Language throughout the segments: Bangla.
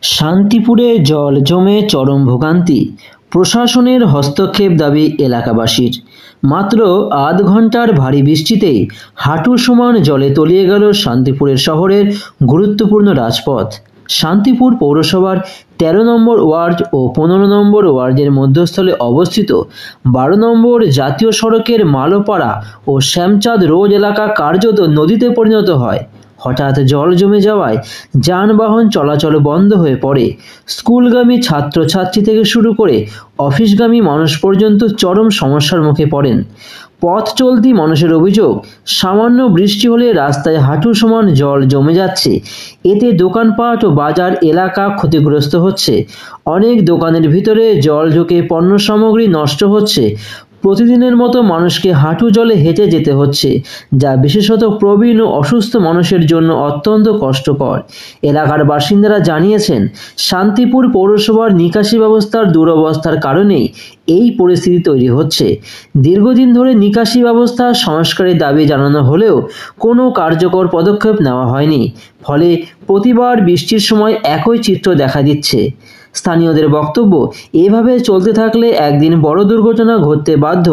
শান্তিপুরে জল জমে চরম ভোগান্তি, প্রশাসনের হস্তক্ষেপ দাবি এলাকাবাসীর। মাত্র আধ ঘন্টার ভারী বৃষ্টিতেই হাঁটু সমান জলে তলিয়ে গেল শান্তিপুরের শহরের গুরুত্বপূর্ণ রাজপথ। শান্তিপুর পৌরসভার ১৩ নম্বর ওয়ার্ড ও ১৫ নম্বর ওয়ার্ডের মধ্যস্থলে অবস্থিত ১২ নম্বর জাতীয় সড়কের মালোপাড়া ও শ্যামচাঁদ রোড এলাকা কার্যত নদীতে পরিণত হয়। হঠাৎ জল জমে যাওয়ায় যানবাহন চলাচল বন্ধ হয়ে পড়ে। স্কুলগামী ছাত্রছাত্রী থেকে শুরু করে অফিসগামী মানুষ পর্যন্ত চরম সমস্যার মুখে পড়েন। পথ চলতি মানুষের অভিযোগ, সামান্য বৃষ্টি হলে রাস্তায় হাঁটু সমান জল জমে যাচ্ছে। এতে দোকানপাট ও বাজার এলাকা ক্ষতিগ্রস্ত হচ্ছে। অনেক দোকানের ভিতরে জল ঢুকে পণ্য সামগ্রী নষ্ট হচ্ছে। প্রতিদিনের মতো মানুষকে হাঁটু জলে হেঁটে যেতে হচ্ছে, যা বিশেষত প্রবীণ ও অসুস্থ মানুষের জন্য অত্যন্ত কষ্টকর। এলাকার বাসিন্দারা জানিয়েছেন, শান্তিপুর পৌরসভার নিকাশি ব্যবস্থার দুরবস্থার কারণেই এই পরিস্থিতি তৈরি হচ্ছে। দীর্ঘদিন ধরে নিকাশি ব্যবস্থা সংস্কারের দাবি জানানো হলেও কোনো কার্যকর পদক্ষেপ নেওয়া হয়নি। ফলে প্রতিবার বৃষ্টির সময় একই চিত্র দেখা দিচ্ছে। স্থানীয়দের বক্তব্য, এভাবে চলতে থাকলে একদিন বড় দুর্ঘটনা ঘটতে বাধ্য।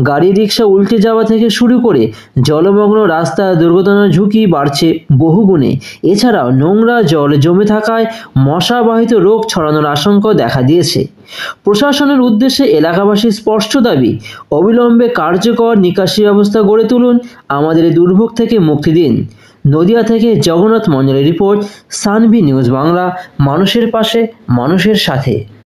গাড়ি রিকশা উল্টে যাওয়া থেকে শুরু করে জলমগ্ন রাস্তায় দুর্ঘটনার ঝুঁকি বাড়ছে বহুগুণে। এছাড়াও নোংরা জল জমে থাকায় মশাবাহিত রোগ ছড়ানোর আশঙ্কা দেখা দিয়েছে। প্রশাসনের উদ্দেশ্যে এলাকাবাসীর স্পষ্ট দাবি, অবিলম্বে কার্যকর নিকাশি ব্যবস্থা গড়ে তুলুন, আমাদের এই দুর্ভোগ থেকে মুক্তি দিন। নদিয়া থেকে জগন্নাথ মণ্ডলের রিপোর্ট, সানভি নিউজ বাংলা, মানুষের পাশে মানুষের সাথে।